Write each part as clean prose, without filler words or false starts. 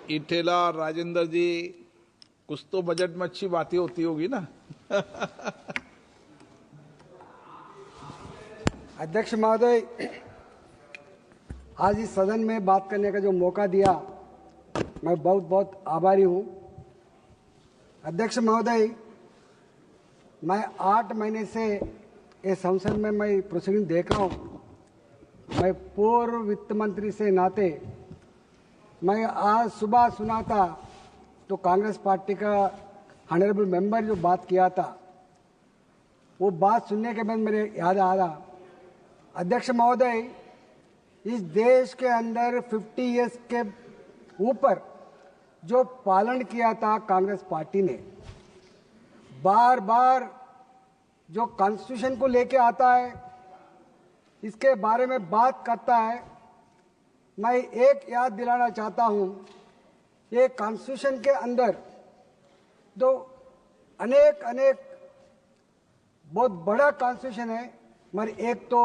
इटेला और राजेंद्र जी, कुछ तो बजट में अच्छी बातें होती होगी ना। अध्यक्ष महोदय, आज इस सदन में बात करने का जो मौका दिया, मैं बहुत बहुत आभारी हूं। अध्यक्ष महोदय, मैं 8 महीने से इस संसद में मैं प्रोसीडिंग देख रहा हूं। मैं पूर्व वित्त मंत्री से नाते मैं आज सुबह सुना था तो कांग्रेस पार्टी का ऑनरेबल मेंबर जो बात किया था, वो बात सुनने के बाद मेरे याद आ रहा, अध्यक्ष महोदय, इस देश के अंदर 50 इयर्स के ऊपर जो पालन किया था कांग्रेस पार्टी ने, बार बार जो कॉन्स्टिट्यूशन को लेके आता है, इसके बारे में बात करता है। मैं एक याद दिलाना चाहता हूं, ये कॉन्स्टिट्यूशन के अंदर जो अनेक बहुत बड़ा कॉन्स्टिट्यूशन है, मगर एक तो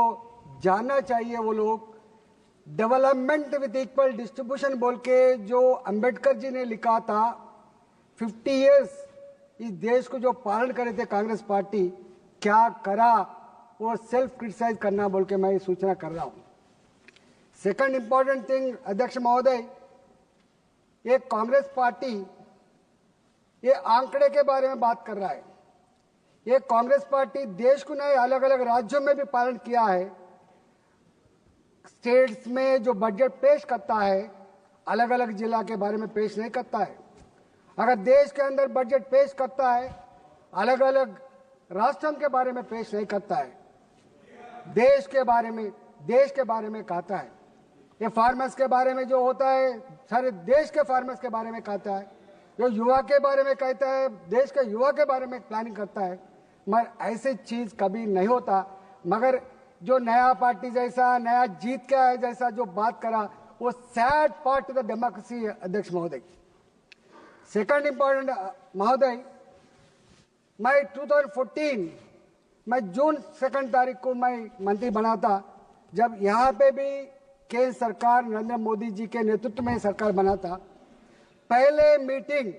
जानना चाहिए वो लोग, डेवलपमेंट विद इक्वल डिस्ट्रीब्यूशन बोल के जो अंबेडकर जी ने लिखा था, 50 इयर्स इस देश को जो पालन करे थे कांग्रेस पार्टी, क्या करा वो सेल्फ क्रिटिसाइज करना बोल के मैं सूचना कर रहा हूं। सेकंड इंपॉर्टेंट थिंग, अध्यक्ष महोदय, ये कांग्रेस पार्टी ये आंकड़े के बारे में बात कर रहा है। ये कांग्रेस पार्टी देश को नहीं, अलग अलग राज्यों में भी पालन किया है। स्टेट्स में जो बजट पेश करता है, अलग अलग जिला के बारे में पेश नहीं करता है। अगर देश के अंदर बजट पेश करता है, अलग अलग राष्ट्रों के बारे में पेश नहीं करता है, देश के बारे में कहता है। ये फार्मर्स के बारे में जो होता है, सारे देश के फार्मर्स के बारे में कहता है। जो युवा के बारे में कहता है, देश के युवा के बारे में प्लानिंग करता है। मगर ऐसी चीज कभी नहीं होता। मगर जो नया पार्टी जैसा, नया जीत का है जैसा जो बात करा, वो sad part of the democracy है अध्यक्ष महोदय। सेकंड इंपॉर्टेंट महोदय, मैं 2014 मैं जून 2 तारीख को मैं मंत्री बना था, जब यहाँ पे भी केंद्र सरकार नरेंद्र मोदी जी के नेतृत्व में सरकार बना था। पहले मीटिंग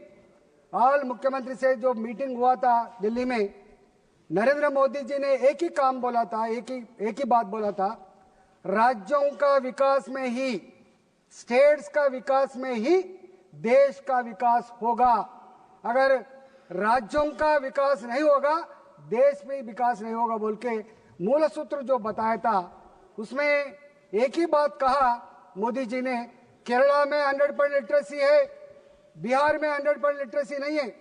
ऑल मुख्यमंत्री से जो मीटिंग हुआ था दिल्ली में, नरेंद्र मोदी जी ने एक ही काम बोला था, एक ही बात बोला था, राज्यों का विकास में ही, स्टेट्स का विकास में ही देश का विकास होगा। अगर राज्यों का विकास नहीं होगा, देश में विकास नहीं होगा बोल के मूल सूत्र जो बताया था, उसमें एक ही बात कहा मोदी जी ने, केरला में 100% लिटरेसी है, बिहार में 100% लिटरेसी नहीं है।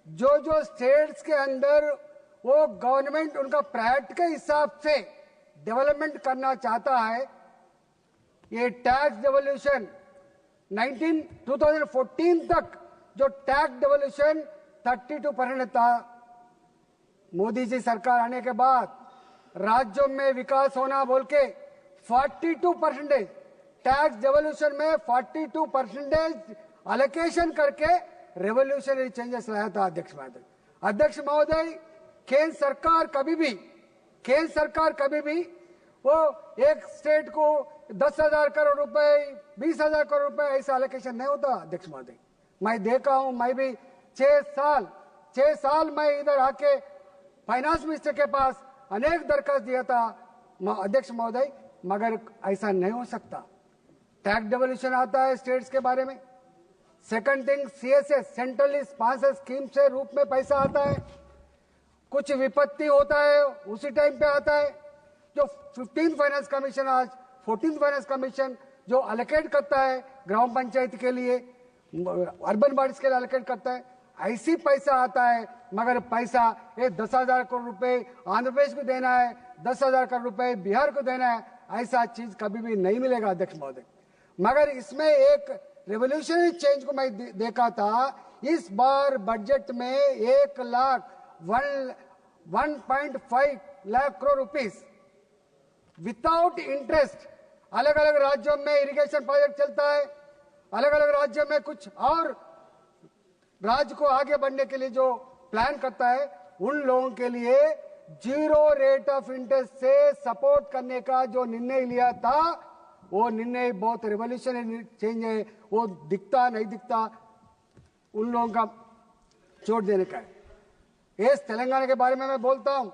जो जो स्टेट्स के अंदर वो गवर्नमेंट उनका प्रायोरिटी के हिसाब से डेवलपमेंट करना चाहता है, ये टैक्स डेवोल्यूशन 2014 तक जो टैक्स डेवोल्यूशन 32% था, मोदी जी सरकार आने के बाद राज्यों में विकास होना बोल के 42% टैक्स डेवोल्यूशन में 42% अलोकेशन करके रेवोल्यूशनरी चेंजेस लाया था अध्यक्ष महोदय। अध्यक्ष महोदय, केंद्र सरकार कभी भी वो एक स्टेट को 10,000 करोड़ रुपए, 20,000 करोड़ रुपए ऐसा अलोकेशन नहीं होता अध्यक्ष महोदय। मैं देखा हूं, मैं भी 6 साल मैं इधर आके फाइनेंस मिनिस्टर के पास अनेक दरखास्त दिया था अध्यक्ष महोदय, मगर ऐसा नहीं हो सकता। टैक्स डेवोल्यूशन आता है स्टेट्स के बारे में। Second thing, CSS centrally sponsored scheme से रूप में पैसा आता है, कुछ विपत्ति होता है उसी टाइम पे आता है। जो 15th फाइनेंस कमीशन, आज 14th फाइनेंस कमीशन जो अलोकेट करता है ग्राम पंचायत के लिए, अर्बन बॉडीज के लिए अलोकेट करता है, ऐसी पैसा आता है। मगर पैसा ये 10,000 करोड़ रुपए आंध्र प्रदेश को देना है, 10,000 करोड़ रुपए बिहार को देना है, ऐसा चीज कभी भी नहीं मिलेगा अध्यक्ष महोदय। मगर इसमें एक रेवोल्यूशनरी चेंज को मैं देखा था। इस बार बजट में 1.5 lakh crore rupees without interest, अलग अलग राज्यों में इरिगेशन प्रोजेक्ट चलता है, अलग अलग राज्यों में कुछ और राज्य को आगे बढ़ने के लिए जो प्लान करता है, उन लोगों के लिए 0 रेट ऑफ इंटरेस्ट से सपोर्ट करने का जो निर्णय लिया था, वो निर्णय बहुत रिवॉल्यूशनरी चेंज है, वो दिखता नहीं दिखता उन लोगों का छोड़ देने का है। इस तेलंगाना के बारे में मैं बोलता हूं,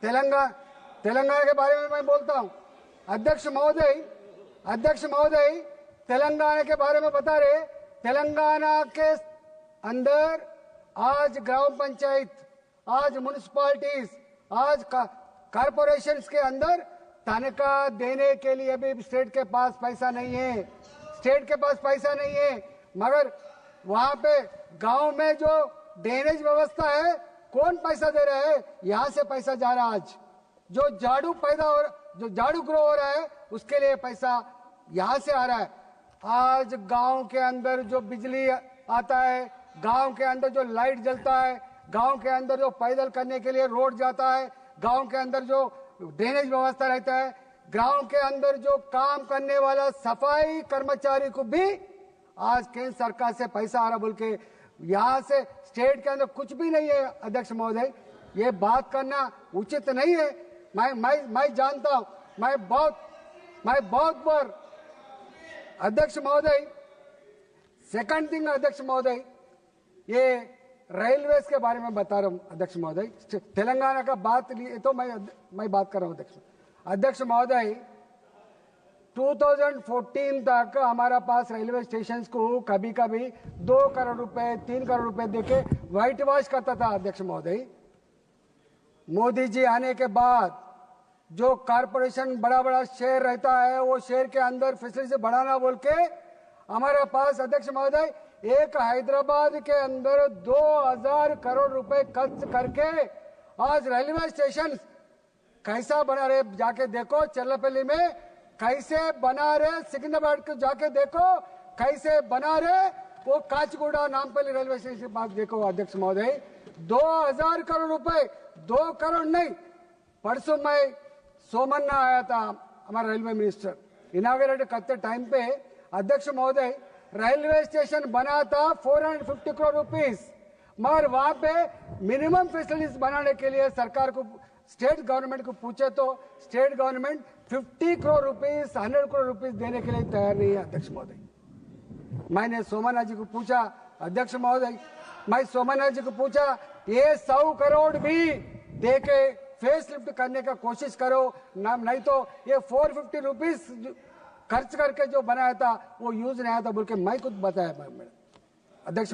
तेलंगाना के बारे में मैं बोलता हूं। अध्यक्ष महोदय तेलंगाना के बारे में बता रहे, तेलंगाना के अंदर आज ग्राम पंचायत, आज म्युनिसिपालिटीज, आज कॉरपोरेशंस के अंदर तनख्वाह देने के लिए भी स्टेट के पास पैसा नहीं है, मगर वहां पे गांव में जो ड्रेनेज व्यवस्था है, कौन पैसा दे रहा है? यहां से पैसा जा रहा है। आज जो झाड़ू ग्रो हो रहा है उसके लिए पैसा यहां से आ रहा है। आज गांव के अंदर जो बिजली आता है, गांव के अंदर जो लाइट जलता है, गांव के अंदर जो पैदल करने के लिए रोड जाता है, गांव के अंदर जो ड्रेनेज व्यवस्था रहता है, गांव के अंदर जो काम करने वाला सफाई कर्मचारी को भी आज केंद्र सरकार से पैसा आ रहा बोल के, यहाँ से स्टेट के अंदर कुछ भी नहीं है। अध्यक्ष महोदय, ये बात करना उचित नहीं है। मैं जानता हूं, मैं बहुत बार अध्यक्ष महोदय, सेकंड थिंग अध्यक्ष महोदय, ये रेलवेज के बारे में बता रहा हूं अध्यक्ष महोदय। तेलंगाना का बात लिए तो मैं बात कर रहा हूं अध्यक्ष महोदय। 2014 तक हमारा पास रेलवे स्टेशन को कभी कभी 2 करोड़ रुपए 3 करोड़ रुपए देके व्हाइट वॉश करता था। अध्यक्ष महोदय, मोदी जी आने के बाद जो कारपोरेशन बड़ा शेयर रहता है, वो शेयर के अंदर फैसिलिटी बढ़ाना बोल के हमारे पास अध्यक्ष महोदय एक हैदराबाद के अंदर 2000 करोड़ रुपए खर्च करके आज रेलवे स्टेशन कैसा बना रहे, जाके देखो। चल्लापल्ली में कैसे बना रहे, सिकंदराबाद को जाके देखो कैसे बना रहे, वो काचगुड़ा नामपल्ली रेलवे स्टेशन के पास देखो। अध्यक्ष महोदय, 2000 करोड़ रुपए, 2 करोड़ नहीं। परसों मैं सोमन्ना आया था, हमारा रेलवे मिनिस्टर, इनाग्रेट करते टाइम पे अध्यक्ष महोदय रेलवे स्टेशन बना था 450 करोड़ रुपीस, मगर वहां पे मिनिमम फैसिलिटीज बनाने के लिए सरकार को, स्टेट गवर्नमेंट को पूछे तो state government 50 crore rupees 100 crore rupees देने के लिए तैयार नहीं है। अध्यक्ष महोदय, मैंने सोमन्ना जी को पूछा, अध्यक्ष महोदय मैं सोमन्ना जी को पूछा, ये 100 करोड़ भी देके फेस लिफ्ट करने का कोशिश करो ना, नहीं तो ये 450 रुपीस खर्च करके जो बनाया था वो यूज नहीं आया था बोल के मैं कुछ बताया। अध्यक्ष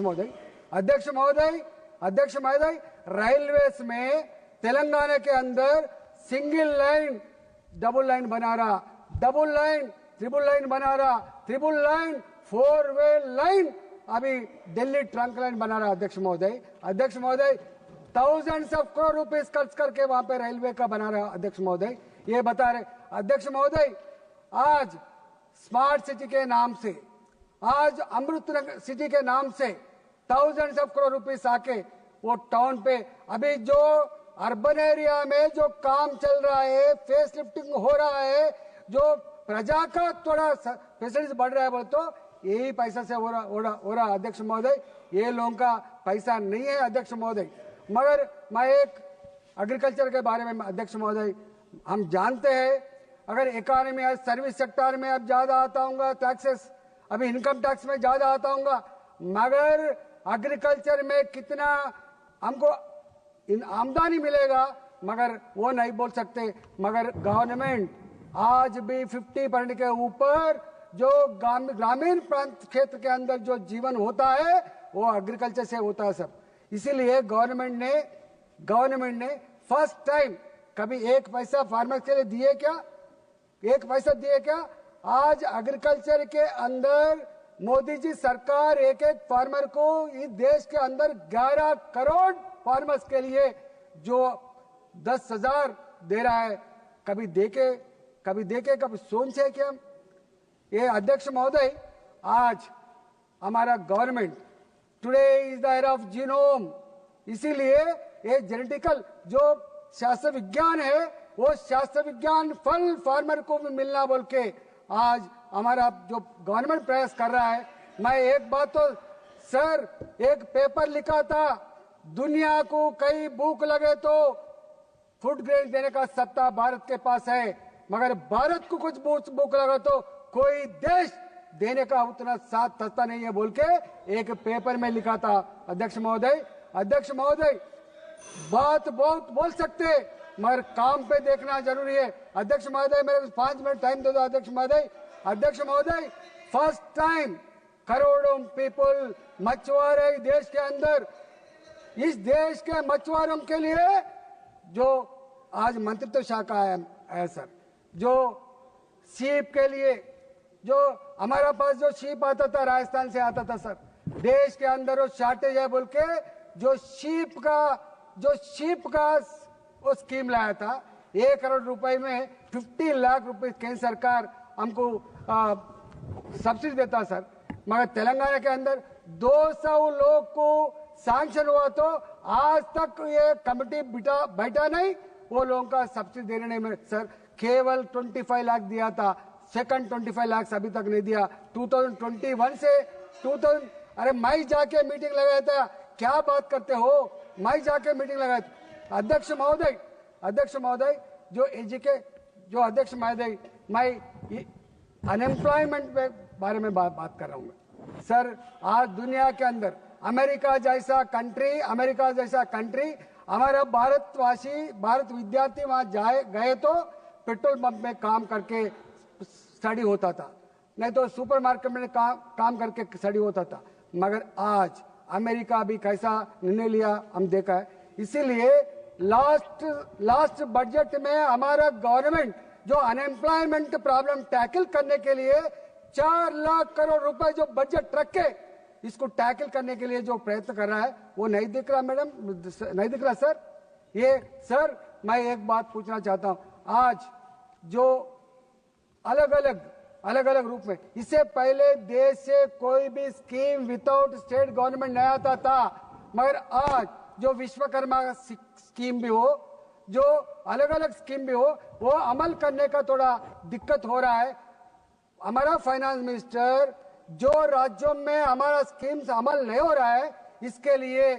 महोदय रेलवेज में तेलंगाना के अंदर सिंगल लाइन डबल लाइन बना रहा, डबल लाइन ट्रिपल लाइन बना रहा, ट्रिपल लाइन 4 वे लाइन, अभी दिल्ली ट्रंक लाइन बना रहा। अध्यक्ष महोदय थाउजेंड्स ऑफ करोड़ रुपीस खर्च करके वहां पे रेलवे का बना रहा। अध्यक्ष महोदय ये बता रहे। अध्यक्ष महोदय, आज स्मार्ट सिटी के नाम से, आज अमृत सिटी के नाम से थाउजेंड्स ऑफ करोड़ रुपीस आके वो टाउन पे, अभी जो अर्बन एरिया में जो काम चल रहा है, फेस लिफ्टिंग हो रहा है, जो प्रजा का थोड़ा फैसिलिटीज बढ़ रहा है बोल तो यही पैसा से हो रहा। अध्यक्ष महोदय, ये लोगों का पैसा नहीं है। अध्यक्ष महोदय, मगर मैं एक एग्रीकल्चर के बारे में, अध्यक्ष महोदय हम जानते हैं, अगर इकोनॉमी आज सर्विस सेक्टर में अब ज्यादा आता हूँ टैक्सेस, अभी इनकम टैक्स में ज्यादा आता हूँ, मगर एग्रीकल्चर में कितना हमको आमदनी मिलेगा मगर वो नहीं बोल सकते। मगर गवर्नमेंट आज भी 50% के ऊपर जो ग्रामीण प्रांत क्षेत्र के अंदर जो जीवन होता है वो एग्रीकल्चर से होता है सब। इसीलिए गवर्नमेंट ने फर्स्ट टाइम कभी 1 पैसा फार्मर के लिए दिए क्या? 1 पैसा दिए क्या? आज एग्रीकल्चर के अंदर मोदी जी सरकार एक फार्मर को इस देश के अंदर 11 करोड़ फार्मर्स के लिए जो 10,000 दे रहा है, कभी देखे कभी सोचे क्या? ये अध्यक्ष महोदय, आज हमारा government today is the era of genome, इसीलिए ये जेनेटिकल जो शास्त्र विज्ञान है वो शास्त्र विज्ञान फल फार्मर को भी मिलना बोल के आज हमारा जो गवर्नमेंट प्रयास कर रहा है। मैं एक बात तो सर, एक पेपर लिखा था, दुनिया को कई भूख लगे तो फूड ग्रेन देने का सत्ता भारत के पास है, मगर भारत को कुछ भूख लगे तो कोई देश देने का उतना साथ थकता नहीं है बोल के एक पेपर में लिखा था। अध्यक्ष महोदय बात बहुत बोल सकते मगर काम पे देखना जरूरी है। अध्यक्ष महोदय मेरे को 5 मिनट टाइम दे दो। अध्यक्ष महोदय फर्स्ट टाइम करोड़ों पीपल मछुआरे देश के अंदर, इस देश के मछुआरों के लिए जो आज मंत्रित्व शाखा है सर, जो शीप के लिए जो हमारा पास जो शीप आता था राजस्थान से आता था सर, देश के अंदर वो शॉर्टेज है बोल के जो शीप का वो स्कीम लाया था। 1 करोड़ रुपए में 50 लाख रुपए केंद्र सरकार हमको सब्सिडी देता सर, मगर तेलंगाना के अंदर 200 लोग को सैंक्शन हुआ तो आज तक ये कमेटी बैठा नहीं, वो लोगों का सब्सिडी देने में सर केवल 25 लाख दिया था। सेकंड 25 लाख अभी तक नहीं दिया। 2021 से 2000 अरे मैं जाके मीटिंग लगाया था, क्या बात करते हो, मैं जाके मीटिंग लगाया था। अध्यक्ष महोदय जो अध्यक्ष महोदय मैं अनएम्प्लॉयमेंट के बारे में बात कर रहा हूँ सर। आज दुनिया के अंदर अमेरिका जैसा कंट्री हमारा भारत विद्यार्थी वहां गए तो पेट्रोल पंप में काम करके स्टडी होता था, नहीं तो सुपरमार्केट में काम करके स्टडी होता था। मगर आज अमेरिका भी कैसा निर्णय लिया हम देखा है। इसीलिए लास्ट बजट में हमारा गवर्नमेंट जो अनएम्प्लॉयमेंट प्रॉब्लम टैकल करने के लिए 4 लाख करोड़ रुपए जो बजट रखे, इसको टैकल करने के लिए जो प्रयत्न कर रहा है वो नहीं दिख रहा मैडम, नहीं दिख रहा सर। ये सर मैं एक बात पूछना चाहता हूं, आज जो अलग अलग रूप में, इससे पहले देश से कोई भी स्कीम विदाउट स्टेट गवर्नमेंट नहीं आता था, मगर आज जो विश्वकर्मा स्कीम भी हो, जो अलग अलग स्कीम भी हो, वो अमल करने का थोड़ा दिक्कत हो रहा है। हमारा फाइनेंस मिनिस्टर जो राज्यों में हमारा स्कीम्स अमल नहीं हो रहा है, इसके लिए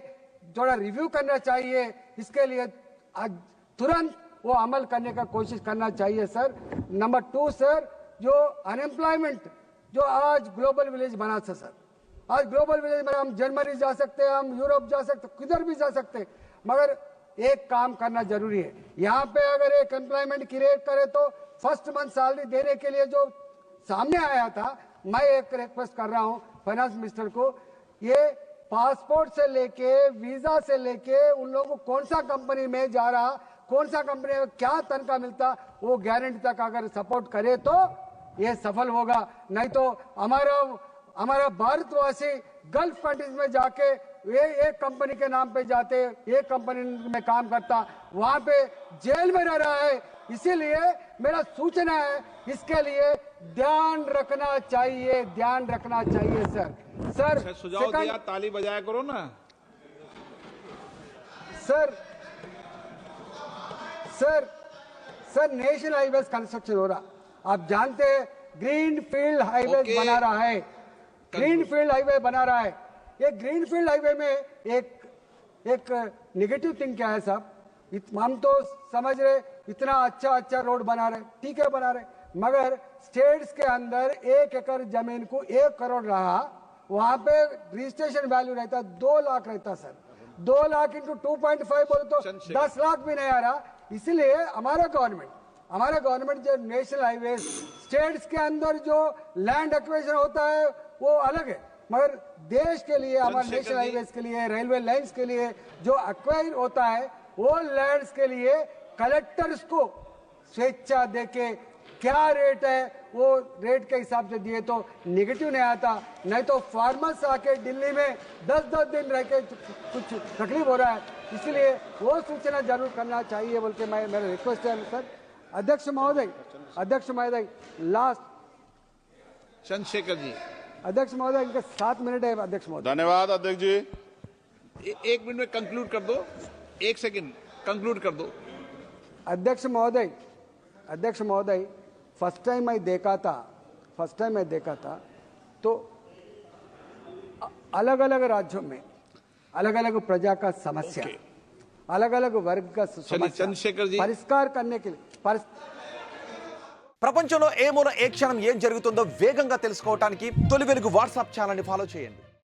थोड़ा रिव्यू करना चाहिए, इसके लिए तुरंत वो अमल करने का कोशिश करना चाहिए सर। नंबर 2 सर, जो अनएम्प्लॉयमेंट जो आज ग्लोबल विलेज बना था सर, आज ग्लोबल विलेज में हम जर्मनी जा सकते हैं, हम यूरोप जा सकते, किधर भी जा सकते, मगर एक काम करना जरूरी है। यहाँ पे अगर एक एम्प्लॉयमेंट क्रिएट करे तो फर्स्ट मंथ सैलरी देने के लिए जो सामने आया था, मैं एक रिक्वेस्ट कर रहा हूँ फाइनेंस मिनिस्टर को, ये पासपोर्ट से लेके वीजा से लेके उन लोगों को कौन सा कंपनी में जा रहा, कौन सा कंपनी में क्या तनख्वाह मिलता, वो गारंटी तक अगर सपोर्ट करे तो ये सफल होगा। नहीं तो हमारा भारतवासी गल्फ कंट्रीज में जाके ये एक कंपनी के नाम पे जाते, एक कंपनी में काम करता, वहां पे जेल में रह रहा है। इसीलिए मेरा सूचना है, इसके लिए ध्यान रखना चाहिए सर। सुझाव दिया, ताली बजाया करो ना सर नेशनल हाईवे कंस्ट्रक्शन हो रहा, आप जानते हैं ग्रीन फील्ड हाईवे बना रहा है, ये ग्रीन फील्ड हाईवे में एक नेगेटिव थिंग क्या है साहब, हम तो समझ रहे इतना अच्छा रोड बना रहे, ठीक है बना रहे, मगर स्टेट्स के अंदर 1 एकड़ जमीन को 1 करोड़ रहा, वहां पे रजिस्ट्रेशन वैल्यू रहता 2 लाख रहता सर। 2 लाख इंटू 2.5 बोले तो 10 लाख भी नहीं आ रहा। इसलिए हमारा गवर्नमेंट जो नेशनल हाईवे स्टेट्स के अंदर जो लैंड एक्विजिशन होता है वो अलग है, मगर देश के लिए हमारे नेशनल हाईवेज के लिए, रेलवे लाइंस के लिए जो एक्वायर होता है, वो लैंड्स के लिए कलेक्टर्स को स्वेच्छा देके क्या रेट है वो रेट के हिसाब से दिए तो नेगेटिव नहीं आता, नहीं तो फार्मर्स आके दिल्ली में 10-10 दिन रह के कुछ तकलीफ हो रहा है। इसलिए वो सूचना जरूर करना चाहिए बोल के मेरा रिक्वेस्ट है सर। अध्यक्ष महोदय लास्ट चंद्रशेखर जी। अध्यक्ष महोदय इनके 7 मिनट है। अध्यक्ष महोदय धन्यवाद। अध्यक्ष जी 1 मिनट में कंक्लूड कर दो, 1 सेकंड कंक्लूड कर दो। अध्यक्ष महोदय फर्स्ट टाइम मैं देखा था तो अलग अलग राज्यों में अलग अलग प्रजा का समस्या, अलग अलग वर्ग का समस्या चंद्रशेखर जी परिष्कार करने के लिए ప్రపంచంలో ఏ మూల ఏ క్షణం ఏం జరుగుతుందో వేగంగా తెలుసుకోవడానికి తొలి వెలుగు వాట్సాప్ ఛానల్ని ఫాలో చేయండి.